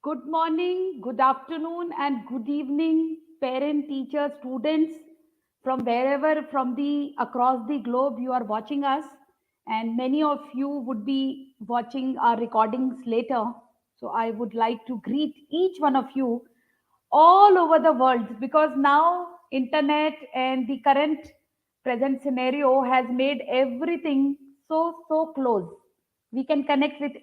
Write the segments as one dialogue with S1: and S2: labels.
S1: Good morning, good afternoon, and good evening, parent, teachers, students from wherever from the across the globe you are watching us, and many of you would be watching our recordings later. So I would like to greet each one of you all over the world because now internet and the current present scenario has made everything so close. We can connect with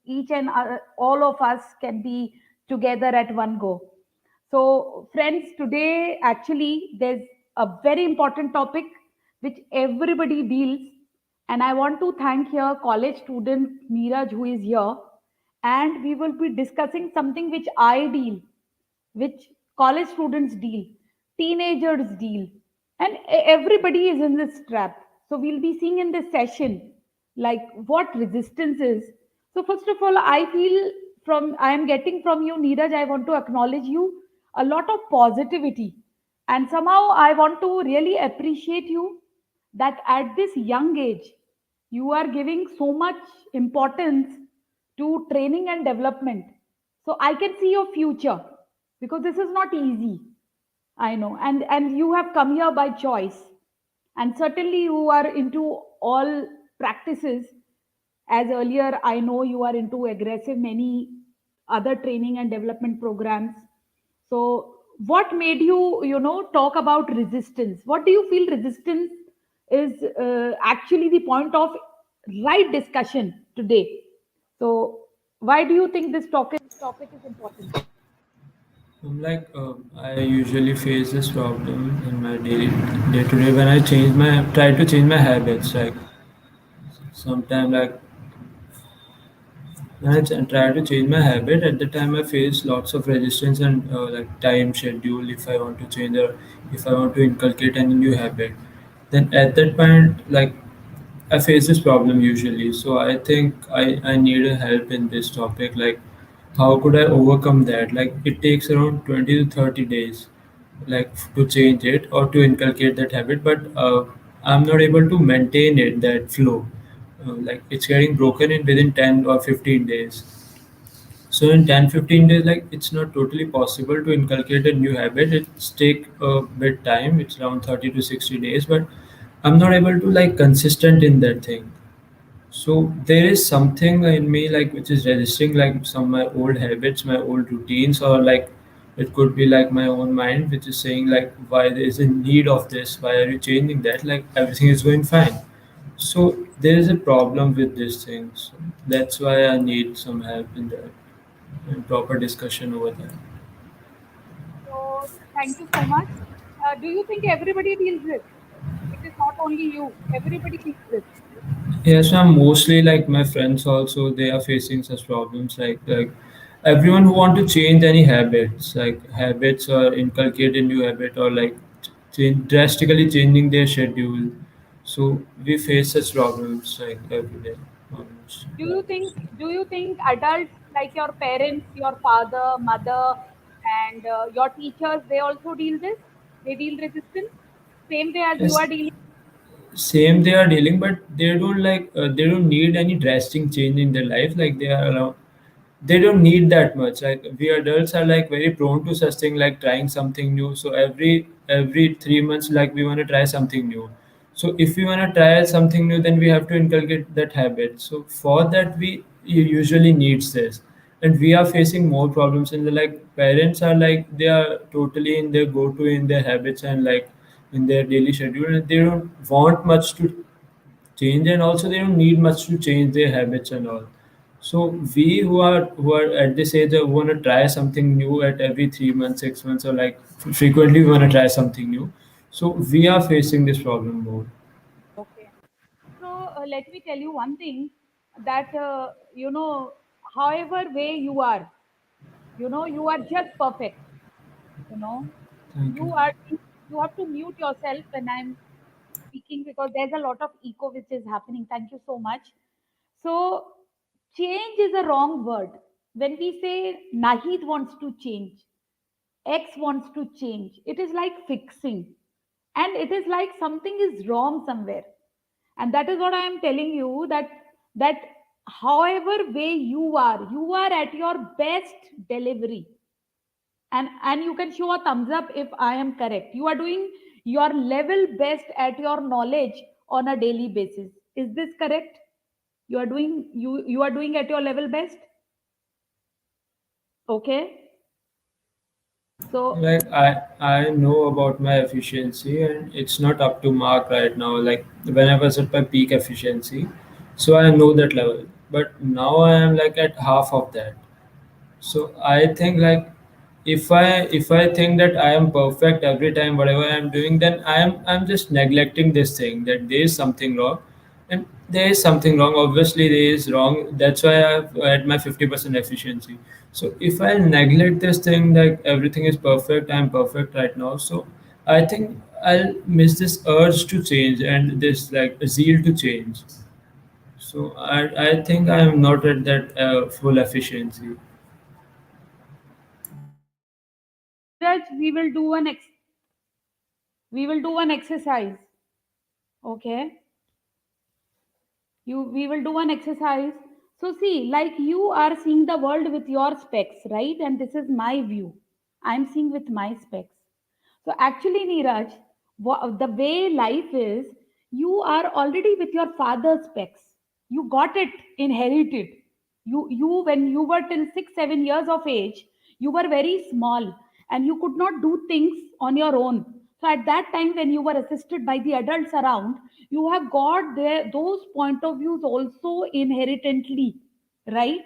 S1: each and all of us can be together at one go. So friends, today actually there's a very important topic which everybody deals, and I want to thank here college student Neeraj who is here, and we will be discussing something which I deal, which college students deal, teenagers deal, and everybody is in this trap. So we'll be seeing in this session like what resistance is. So first of all, I feel I am getting from you, Neeraj, I want to acknowledge you a lot of positivity. And somehow I want to really appreciate you that at this young age, you are giving so much importance to training and development. So I can see your future because this is not easy. I know, and you have come here by choice, and certainly you are into all practices. As earlier, I know you are into aggressive many other training and development programs. So, what made you, talk about resistance? What do you feel resistance is actually the point of right discussion today? So, why do you think this topic is important?
S2: I usually face this problem in my daily day to day when I try to change my habits. Sometimes when try to change my habit, at the time I face lots of resistance and time schedule. If I want to change or if I want to inculcate any new habit, then at that point I face this problem usually. So I think I need a help in this topic. How could I overcome that? Like it takes around 20 to 30 days to change it or to inculcate that habit, but I'm not able to maintain it, that flow. It's getting broken in within 10 or 15 days. So in 10-15 days, it's not totally possible to inculcate a new habit. It's take a bit time. It's around 30 to 60 days, but I'm not able to consistent in that thing. So there is something in me which is resisting some of my old habits, my old routines, or it could be my own mind which is saying why there is a need of this, why are you changing that? Like everything is going fine. So there is a problem with these things. That's why I need some help in that and proper discussion over that.
S1: So thank you so much. Do you think everybody deals with? It is not only you. Everybody deals with.
S2: Yes, I'm mostly my friends also they are facing such problems everyone who want to change any habits habits or inculcate a new habit or drastically changing their schedule. So we face such problems every day almost.
S1: Do you think adults like your parents, your father, mother, and your teachers they also deal this? They deal resistance same way as you
S2: Yes,
S1: are dealing.
S2: same they are dealing, but they don't need any drastic change in their life. They are around, they don't need that much. We adults are very prone to such thing, trying something new. So every 3 months we want to try something new. So if we want to try something new, then we have to inculcate that habit. So for that we usually needs this, and we are facing more problems in the parents are they are totally in their go to in their habits and in their daily schedule, and they don't want much to change, and also they don't need much to change their habits and all. So we who are at this age want to try something new at every 3 months, 6 months, or frequently we want to try something new. So we are facing this problem more.
S1: Okay. So let me tell you one thing that however way you are, you are just perfect. You know,
S2: Thank you.
S1: you are. You have to mute yourself when I'm speaking because there's a lot of echo which is happening. Thank you so much. So, change is a wrong word. When we say Naheed wants to change, X wants to change, it is like fixing. And it is like something is wrong somewhere. And that is what I am telling you that however way you are at your best delivery. And you can show a thumbs up if I am correct. You are doing your level best at your knowledge on a daily basis. Is this correct? You are doing at your level best. Okay. So
S2: Like I know about my efficiency and it's not up to mark right now. Like when I was at my peak efficiency, so I know that level. But now I am like at half of that. So I think like if I think that I am perfect every time whatever I am doing, then I'm just neglecting this thing that there is something wrong, and there is something wrong. Obviously, there is wrong. That's why I've at my 50% efficiency. So if I neglect this thing like everything is perfect, I'm perfect right now. So I think I'll miss this urge to change and this like zeal to change. So I think I am not at that full efficiency.
S1: so Neeraj, we will do an exercise. Okay. We will do an exercise. So see, like you are seeing the world with your specs, right? And this is my view. I'm seeing with my specs. So actually, Neeraj, the way life is, you are already with your father's specs. You got it inherited. You when you were till 6 7 years of age, you were very small and you could not do things on your own. So at that time, when you were assisted by the adults around, you have got those point of views also inherently, right?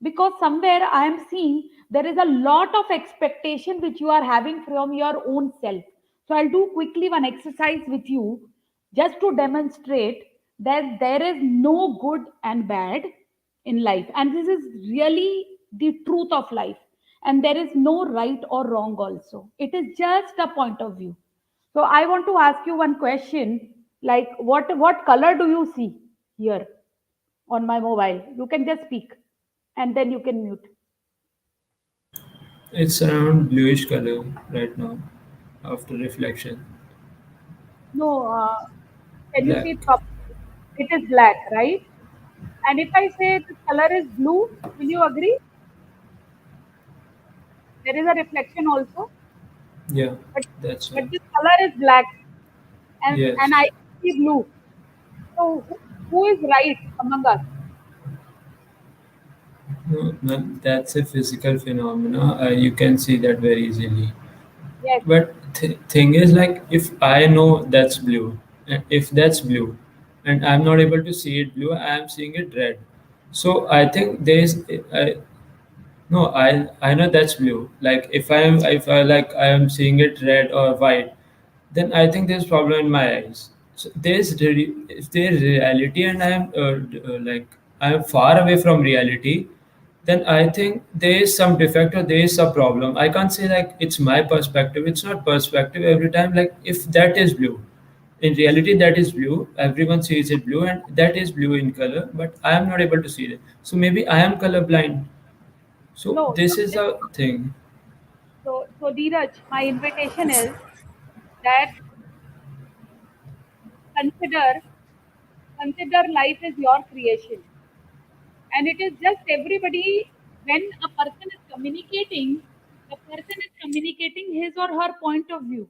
S1: Because somewhere I am seeing there is a lot of expectation which you are having from your own self. So I'll do quickly one exercise with you, just to demonstrate that there is no good and bad in life, and this is really the truth of life. And there is no right or wrong also, it is just a point of view. So I want to ask you one question, like what color do you see here on my mobile? You can just speak and then you can mute.
S2: It's around bluish color right now after reflection.
S1: No, can you see
S2: Black.
S1: it properly? It is black, right? And if I say the color is blue, will you agree? There is a reflection also,
S2: Yeah,
S1: but
S2: that's
S1: but
S2: right.
S1: this color is black, and
S2: Yes.
S1: I see blue. So who is right among us?
S2: No, no, that's a physical phenomena. You can see that very easily.
S1: Yes.
S2: But thing is, like, if I know that's blue, and if that's blue, and I'm not able to see it blue, I am seeing it red. So I think there's no, I know that's blue. Like if I like I am seeing it red or white, then I think there's problem in my eyes. So if there's reality and I am like I am far away from reality, then I think there is some defect or there is some problem. I can't say like it's my perspective. It's not perspective every time. Like if that is blue, in reality that is blue. Everyone sees it blue and that is blue in color, but I am not able to see it. So maybe I am color blind. So
S1: No.
S2: this is a thing.
S1: So Dheeraj, my invitation is that consider consider life is your creation, and it is just everybody. When a person is communicating, the person is communicating his or her point of view.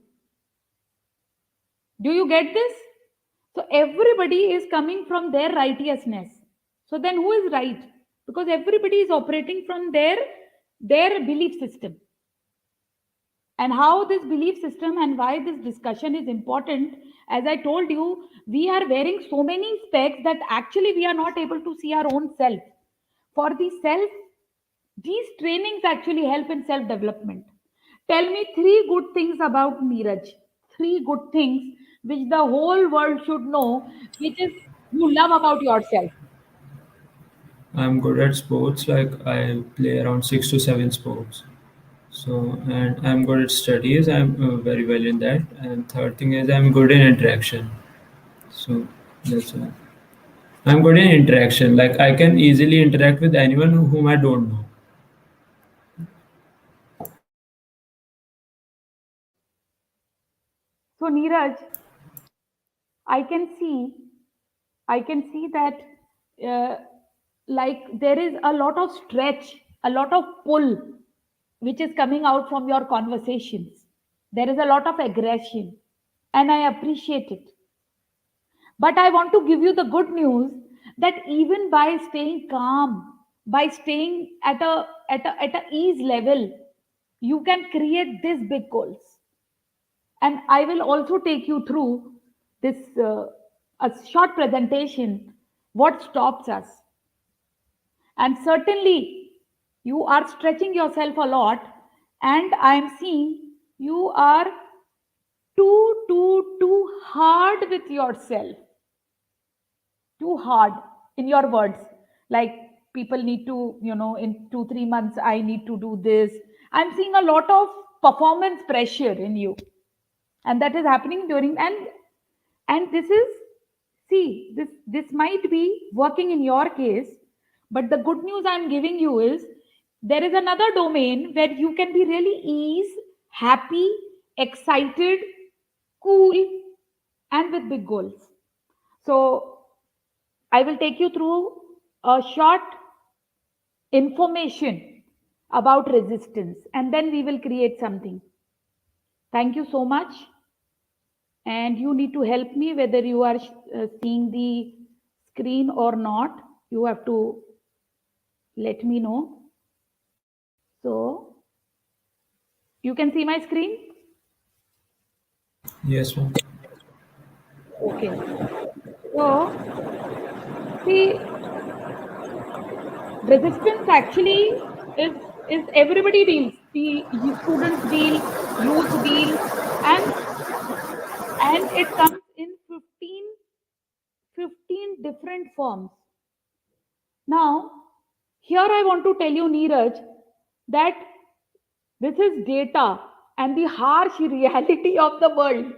S1: Do you get this? So everybody is coming from their righteousness. So then who is right? Because everybody is operating from their belief system. And how this belief system and why this discussion is important, as I told you, we are wearing so many specs that actually we are not able to see our own self. For the self, these trainings actually help in self development. Tell me three good things about Neeraj. Three good things which the whole world should know, which is you love about yourself.
S2: I'm good at sports. Like I play around 6 to 7 sports. So and I'm good at studies. I'm very well in that. And third thing is I'm good in interaction. So that's why I'm good in interaction. Like I can easily interact with anyone whom I don't know.
S1: So Neeraj, I can see, I can see that. like there is a lot of stretch, a lot of pull, which is coming out from your conversations. There is a lot of aggression, and I appreciate it. But I want to give you the good news that even by staying calm, by staying at a ease level, you can create these big goals. And I will also take you through this a short presentation. What stops us? And certainly, you are stretching yourself a lot, and I am seeing you are too hard with yourself, too hard in your words. Like people need to, in 2 3 months, I need to do this. I'm seeing a lot of performance pressure in you, and that is happening during and this is see this might be working in your case, but the good news I'm giving you is there is another domain where you can be really ease, happy, excited, cool, and with big goals. So I will take you through a short information about resistance, and then we will create something. Thank you so much. And you need to help me whether you are seeing the screen or not. You have to let me know. So you can see my screen.
S2: Yes, ma'am.
S1: Okay. So see, resistance actually is is everybody deals. The students deal, youth deal, and it comes in 15 different forms. Now, here I want to tell you, Neeraj, that this is data and the harsh reality of the world.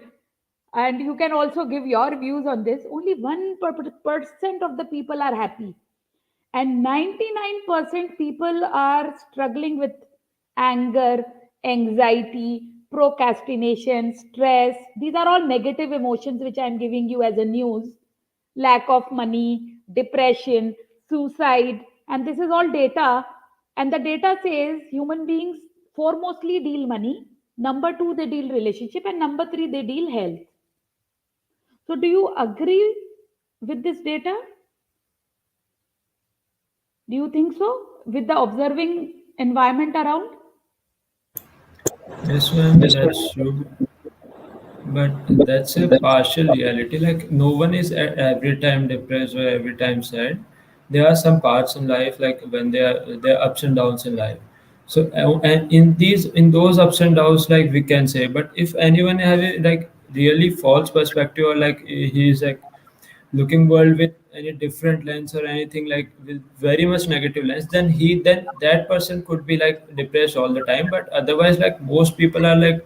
S1: And you can also give your views on this. Only 1% of the people are happy, and 99% people are struggling with anger, anxiety, procrastination, stress. These are all negative emotions which I'm giving you as a news. Lack of money, depression, suicide, and this is all data. And the data says human beings foremostly deal money, number two they deal relationship, and number three they deal health. So do you agree with this data? Do you think so? With the observing environment around?
S2: Yes, ma'am, that's true. But that's a partial reality. Like no one is every time depressed or every time sad. There are some parts in life, like when there are ups and downs in life. So and in those ups and downs, like we can say. But if anyone have a like really false perspective, or like he is like looking world with any different lens or anything like with very much negative lens, then that person could be like depressed all the time. But otherwise, like most people are like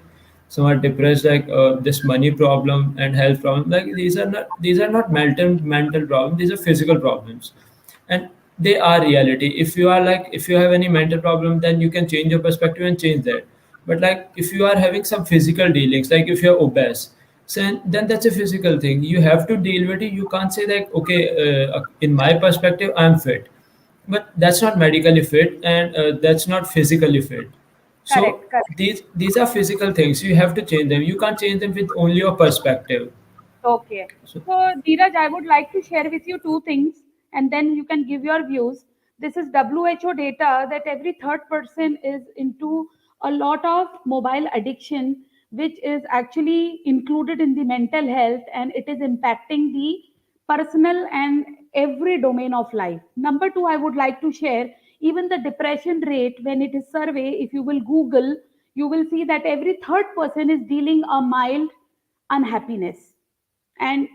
S2: somewhat depressed, like this money problem and health problem, like these are not mental problems, these are physical problems. And they are reality. If you are like, if you have any mental problem, then you can change your perspective and change that. But like if you are having some physical dealings, like if you're obese, then that's a physical thing, you have to deal with it. You can't say that okay, in my perspective I'm fit, but that's not medically fit, and that's not physically fit. So
S1: Correct, correct.
S2: these are physical things, you have to change them, you can't change them with only your perspective.
S1: Okay.
S2: So
S1: So, Neeraj, I would like to share with you two things and then you can give your views. This is WHO data that every third person is into a lot of mobile addiction, which is actually included in the mental health, and it is impacting the personal and every domain of life. Number two, I would like to share even the depression rate when it is survey. If you will Google, you will see that every third person is dealing a mild unhappiness. And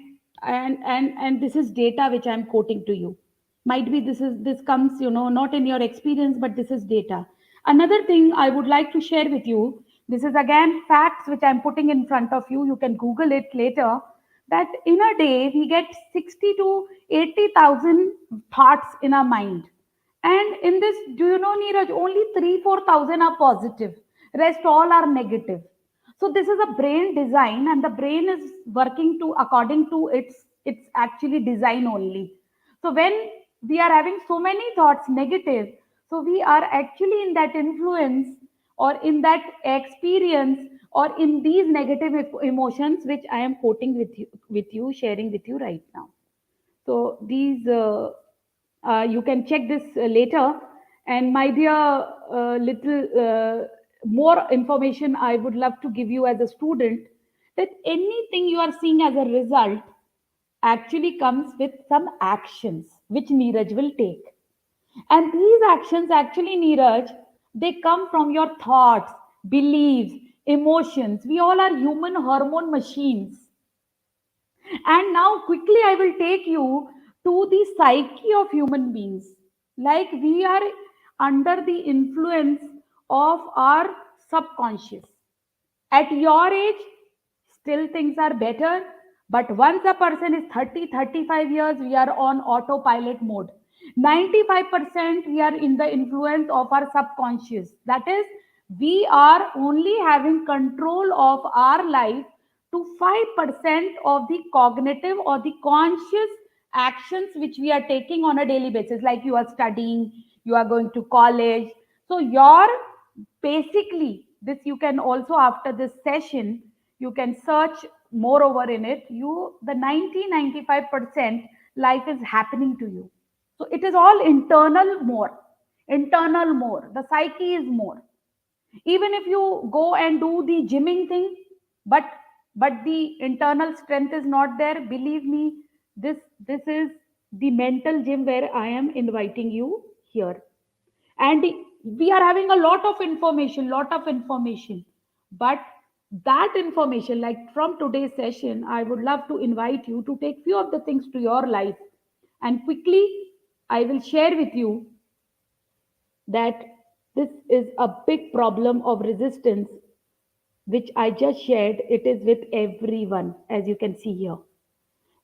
S1: this is data which I'm quoting to you. Might be this comes, not in your experience, but this is data. Another thing I would like to share with you, this is again facts which I'm putting in front of you. You can Google it later. That in a day we get 60 to 80,000 thoughts in our mind. And in this, do you know, Neeraj, only 3 4,000 are positive, rest all are negative. So this is a brain design, and the brain is working to according to its actually design only. So when we are having so many thoughts negative, so we are actually in that influence or in that experience or in these negative emotions which I am quoting with you sharing with you right now. So these you can check this later. And my dear, little more information I would love to give you as a student, that anything you are seeing as a result actually comes with some actions which Neeraj will take. And these actions actually, Neeraj, they come from your thoughts, beliefs, emotions. We all are human hormone machines. And now, quickly, I will take you to the psyche of human beings. Like we are under the influence of our subconscious. At your age, still things are better. But once a person is 30, 35 years, we are on autopilot mode. 95% we are in the influence of our subconscious. That is, we are only having control of our life to 5% of the cognitive or the conscious actions which we are taking on a daily basis. Like you are studying, you are going to college. So, your basically this you can also after this session you can search more over in it. You the 90-95% life is happening to you. So it is all internal more, the psyche is more. Even if you go and do the gymming thing, but the internal strength is not there, believe me, this is the mental gym where I am inviting you here. And we are having a lot of information, but that information, like from today's session, I would love to invite you to take few of the things to your life. And quickly I will share with you that this is a big problem of resistance which I just shared. It is with everyone, as you can see here.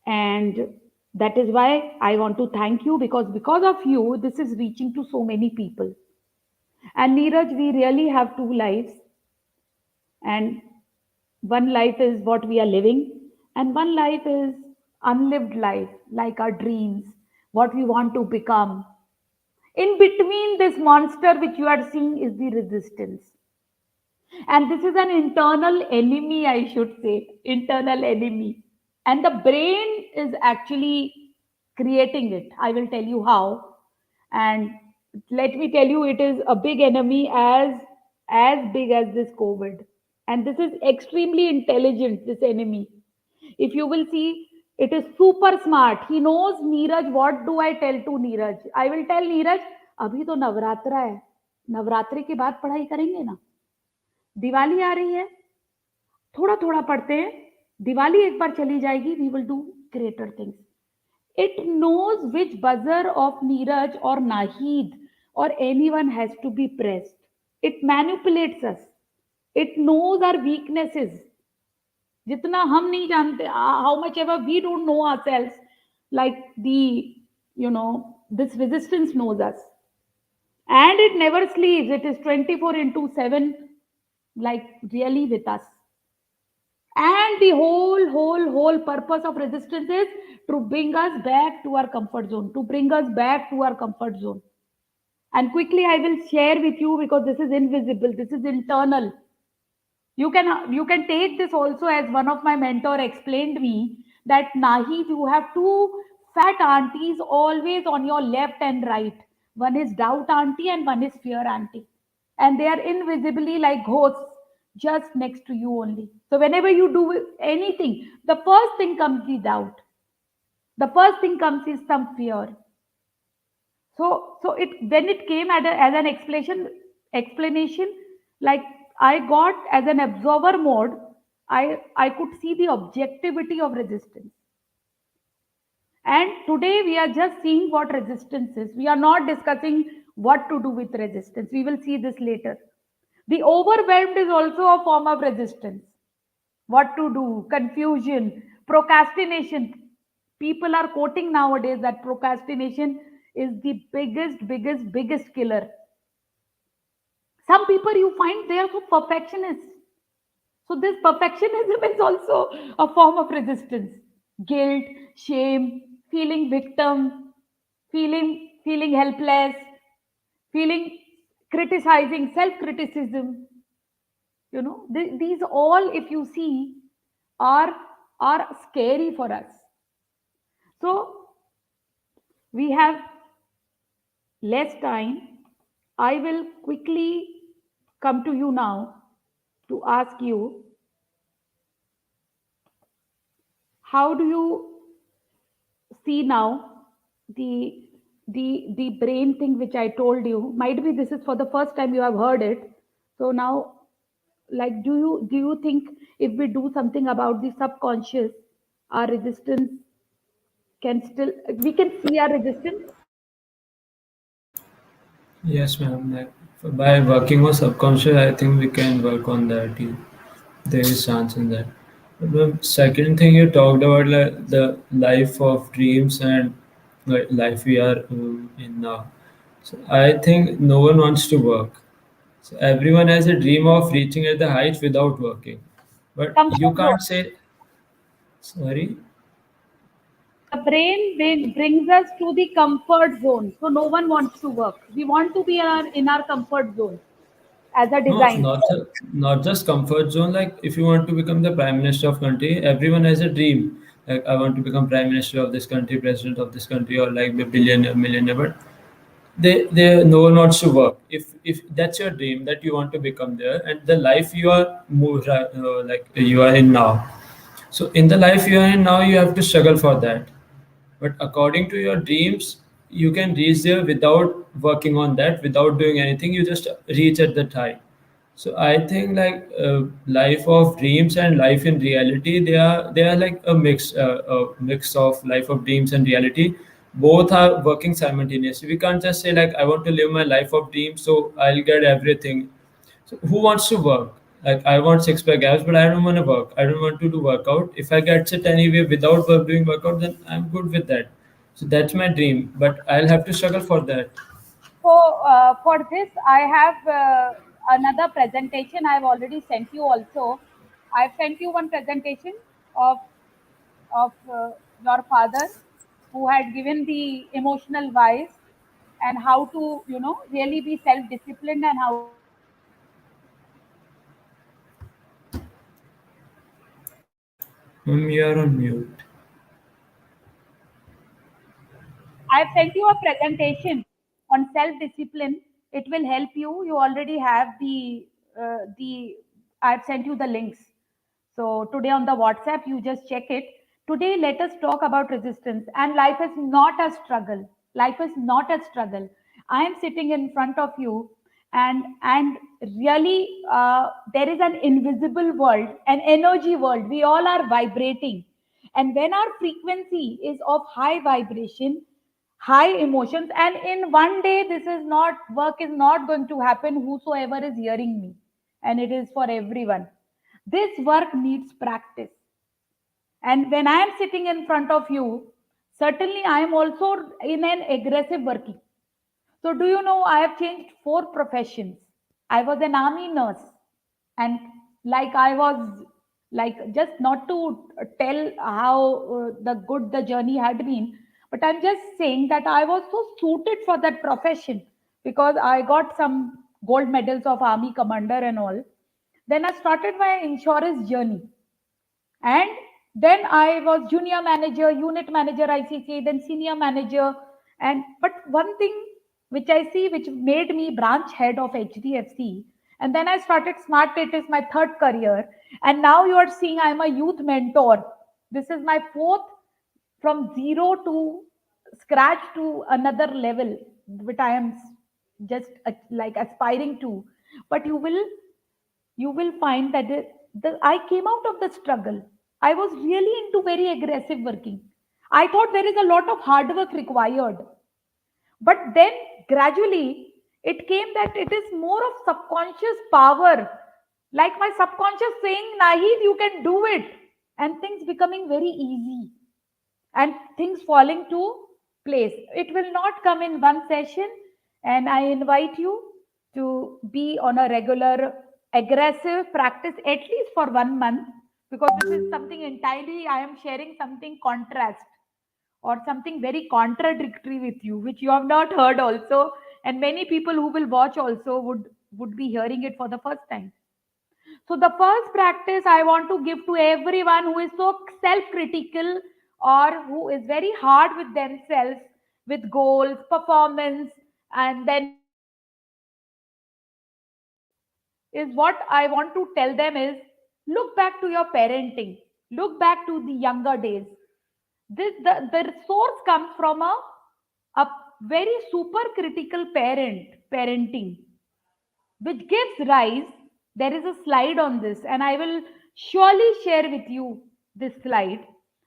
S1: And that is why I want to thank you, because of you this is reaching to so many people. And Neeraj, we really have two lives, and one life is what we are living, and one life is unlived life, like our dreams, what we want to become. In between this monster which you are seeing is the resistance. And this is an internal enemy, I should say, internal enemy. And the brain is actually creating it. I will tell you how. And let me tell you, it is a big enemy, as big as this COVID. And this is extremely intelligent, this enemy. If you will see, it is super smart. He knows, Neeraj, what do I tell to Neeraj? I will tell Neeraj, अभी तो नवरात्रा है, नवरात्रि के बाद पढ़ाई करेंगे ना, दिवाली आ रही है, थोड़ा थोड़ा पढ़ते हैं, दिवाली एक बार चली जाएगी, we will do greater things. It knows which buzzer of Neeraj or Naheed or anyone has to be pressed. It manipulates us. It knows our weaknesses. जितना हम नहीं जानते, how much ever we don't know ourselves, like you know, this resistance knows us. And it never sleeps. It is 24 into 7, like really with us. And the whole purpose of resistance is to bring us back to our comfort zone, to bring us back to our comfort zone. And quickly I will share with you, because this is invisible, this is internal. You can take this also, as one of my mentor explained me, that Nahi, you have two fat aunties always on your left and right. One is doubt auntie and one is fear auntie, and they are invisibly like ghosts just next to you only. So whenever you do anything, the first thing comes the doubt, the first thing comes is some fear. So it when it came as an explanation, like I got as an observer mode, I could see the objectivity of resistance. And today we are just seeing what resistance is. We are not discussing what to do with resistance. We will see this later. The overwhelmed is also a form of resistance. What to do, confusion, procrastination. People are quoting nowadays that procrastination is the biggest killer. Some people you find they are so perfectionists. So this perfectionism is also a form of resistance. Guilt, shame, feeling victim. feeling helpless, feeling criticizing, self criticism. These all, if you see, are scary for us. So we have less time. I will quickly come to you now to ask you, how do you see now the the brain thing which I told you? Might be this is for the first time you have heard it. So now, like, do you think if we do something about the subconscious, our resistance can still, we can see our resistance?
S2: Yes, ma'am. Like by working on subconscious, I think we can work on that. There is chance in that. But the second thing you talked about, like the life of dreams and like, life we are in now. So I think no one wants to work. So everyone has a dream of reaching at the heights without working. But you
S1: Comfort zone.
S2: can't say sorry.
S1: The brain brings us to the comfort zone. So no one wants to work. We want to be in our comfort zone as a
S2: No,
S1: design.
S2: not just comfort zone. Like if you want to become the prime minister of country, everyone has a dream. Like I want to become prime minister of this country, president of this country, or like a billionaire, millionaire. But they no one wants to work. If that's your dream that you want to become there, and the life you are like you are in now. So in the life you are in now, you have to struggle for that. But according to your dreams, you can reach there without working on that, without doing anything. You just reach at the height. So I think like life of dreams and life in reality, they are like a mix of life of dreams and reality. Both are working simultaneously. We can't just say like I want to live my life of dreams, so I'll get everything. So who wants to work? Like I want six pack abs, but I don't want to work. I don't want to do workout. If I get it anyway without doing workout, then I'm good with that. So that's my dream, but I'll have to struggle for that.
S1: So for this, I have another presentation. I've already sent you also. I've sent you one presentation of your father, who had given the emotional wise, and how to, really be self disciplined, and how to be
S2: You're on mute.
S1: I've sent you a presentation on self-discipline. It will help you. You already have the. I've sent you the links. So today on the WhatsApp, you just check it. Today, let us talk about resistance. And life is not a struggle. Life is not a struggle. I am sitting in front of you, and really, there is an invisible world, an energy world. We all are vibrating, and when our frequency is of high vibration, high emotions, and in one day, this is not, work is not going to happen, whosoever is hearing me, and it is for everyone. This work needs practice. And when I am sitting in front of you, certainly I am also in an aggressive working. So do you know, I have changed four professions. I was an army nurse, and like I was, like, just not to tell how the good the journey had been, but I'm just saying that I was so suited for that profession, because I got some gold medals of army commander and all. Then I started my insurance journey, and then I was junior manager, unit manager, ICC, then senior manager. And but one thing which I see, which made me branch head of HDFC, and then I started Smartnatives, my third career, and now you are seeing I'm a youth mentor. This is my fourth, from zero to scratch to another level, which I am just like aspiring to. But you will find that I came out of the struggle. I was really into very aggressive working. I thought there is a lot of hard work required. But then gradually it came that it is more of subconscious power. Like my subconscious saying, Naheed, you can do it. And things becoming very easy, and things falling to place. It will not come in one session, and I invite you to be on a regular aggressive practice at least for 1 month, because this is something entirely, I am sharing something contrast. or something very contradictory with you, which you have not heard also, and many people who will watch also would be hearing it for the first time. So the first practice I want to give to everyone who is so self-critical or who is very hard with themselves, with goals, performance, and then is what I want to tell them is look back to your parenting, look back to the younger days. The source comes from a very super critical parenting which gives rise. There is a slide on this, and I will surely share with you this slide.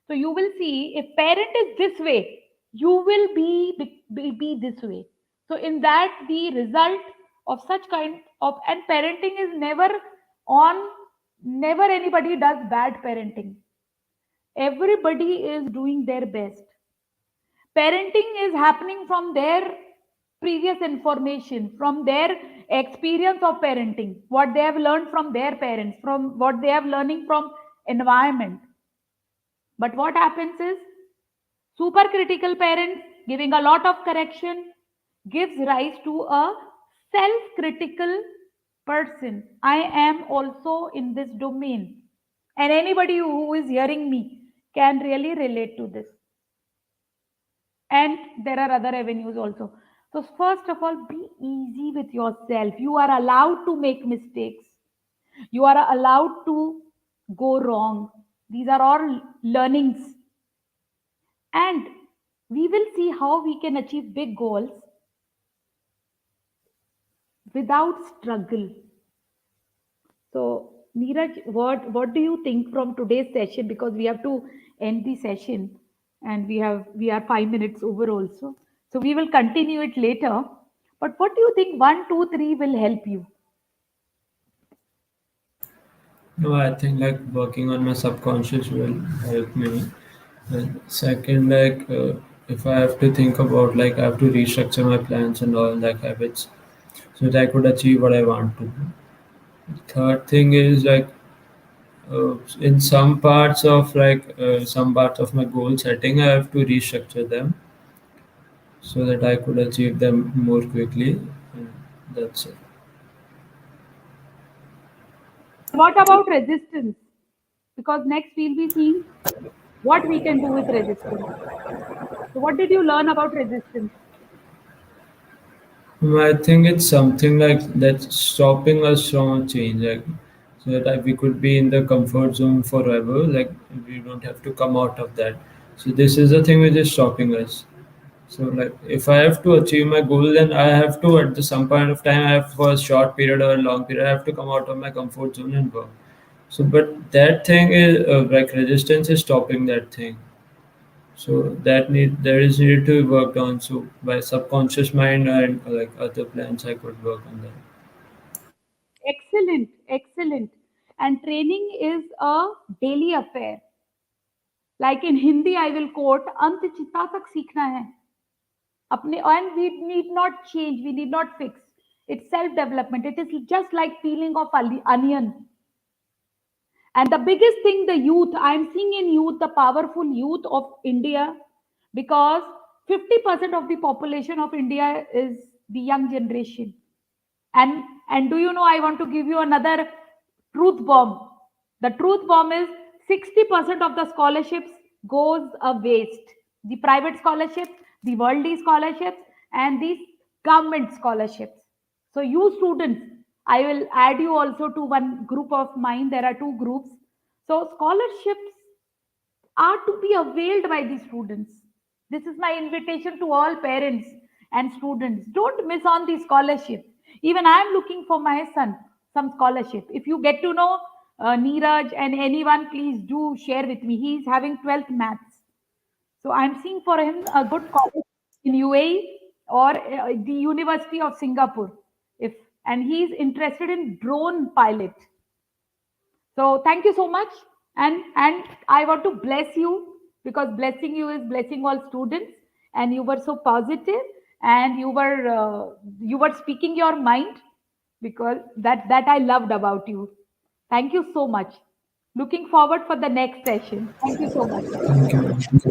S1: So you will see if parent is this way, you will be this way. So in that, the result of such kind of, and parenting is never on, never anybody does bad parenting. Everybody is doing their best. Parenting is happening from their previous information, from their experience of parenting, what they have learned from their parents, from what they have learning from environment. But what happens is super critical parents giving a lot of correction gives rise to a self critical person. I am also in this domain, and anybody who is hearing me can really relate to this. And there are other avenues also. So first of all, be easy with yourself. You are allowed to make mistakes, you are allowed to go wrong. These are all learnings, and we will see how we can achieve big goals without struggle. So Neeraj, what do you think from today's session, because we have to end the session and we are 5 minutes over also, so we will continue it later. But what do you think 1 2 3 will help you?
S2: No, I think like working on my subconscious will help me. And second, if I have to think about like I have to restructure my plans and all like habits so that I could achieve what I want to do. Third thing is like in some parts of my goal setting, I have to restructure them so that I could achieve them more quickly. And that's it.
S1: And what about resistance? Because next we'll be seeing what we can do with resistance. So what did you learn about resistance?
S2: I think it's something like that's stopping us from a change, like so that we could be in the comfort zone forever. Like we don't have to come out of that. So this is the thing which is stopping us. So like if I have to achieve my goal, then I have to at some point of time, I have for a short period or a long period, I have to come out of my comfort zone and work. So but that thing is like resistance is stopping that thing. So that is needed to be worked on. So by subconscious mind and like other plans, I could work on that.
S1: Excellent, excellent. And training is a daily affair. Like in Hindi, I will quote, अंत चिता तक सीखना है अपने, and we need not change, we need not fix. It's self development. It is just like peeling of onion. And the biggest thing, the youth, I'm seeing in youth, the powerful youth of India, because 50% of the population of India is the young generation. And do you know, I want to give you another truth bomb. The truth bomb is 60% of the scholarships goes a waste. The private scholarships, the worldly scholarships, and the government scholarships. So you students, I will add you also to one group of mine. There are two groups. So scholarships are to be availed by the students. This is my invitation to all parents and students. Don't miss on the scholarship. Even I am looking for my son some scholarship. If you get to know Neeraj and anyone, please do share with me. He is having 12th maths. So I'm seeing for him a good college in UAE or the University of Singapore. If and he is interested in drone pilot. So thank you so much. And I want to bless you, because blessing you is blessing all students. And you were so positive, and you were speaking your mind, because that I loved about you. Thank you so much. Looking forward for the next session. Thank you so much.
S2: Thank you.